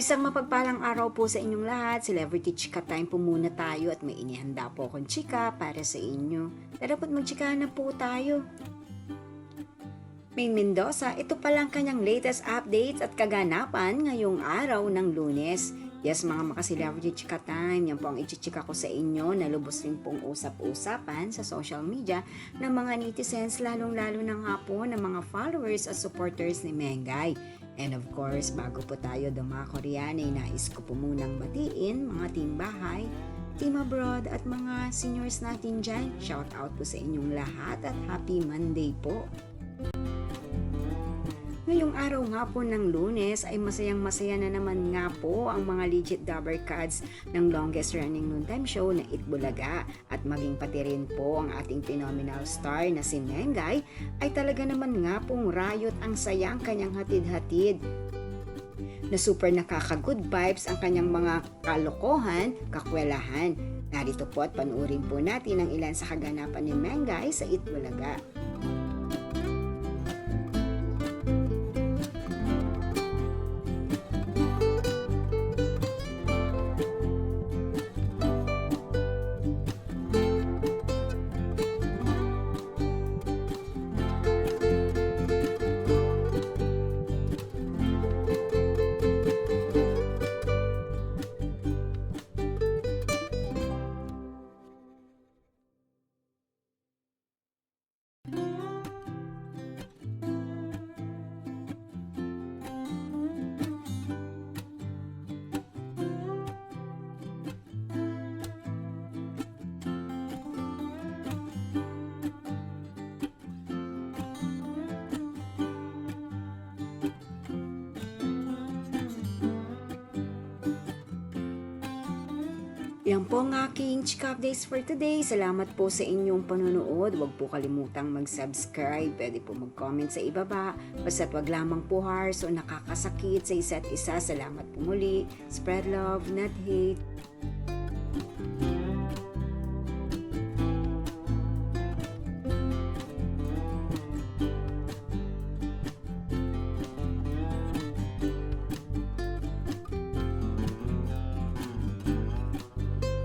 Isang mapagpalang araw po sa inyong lahat. Celebrity Chika Time po muna tayo at may inihanda po akong chika para sa inyo. Tara po't magchika na po tayo. Maine Mendoza, ito palang kanyang latest updates at kaganapan ngayong araw ng Lunes. Yes, mga maka-celebrity chika time, yan po ang ichichika ko sa inyo na lubos rin pong usap-usapan sa social media ng mga netizens, lalong-lalo na nga po ng mga followers at supporters ni Mengay. And of course, bago po tayo dumako riyan ay nais ko po munang batiin mga team bahay, team abroad at mga seniors natin dyan. Shout out po sa inyong lahat at happy Monday po. Ngayong araw nga po ng Lunes ay masayang-masaya na naman nga po ang mga legit Dabber Cats ng longest running noontime show na Itbulaga at maging pati rin po ang ating phenomenal star na si Mengay ay talaga naman nga pong rayot ang sayang kanyang hatid-hatid. Na super nakaka-good vibes ang kanyang mga kalokohan, kakwelahan. Narito po at panuorin po natin ang ilan sa kaganapan ni Mengay sa Itbulaga. Yan po ang aking chika updates for today. Salamat po sa inyong panonood. Huwag po kalimutang mag-subscribe. Pwede po mag-comment sa ibaba. Basta't wag lamang po harsh o nakakasakit sa isa't isa. Salamat po muli. Spread love, not hate.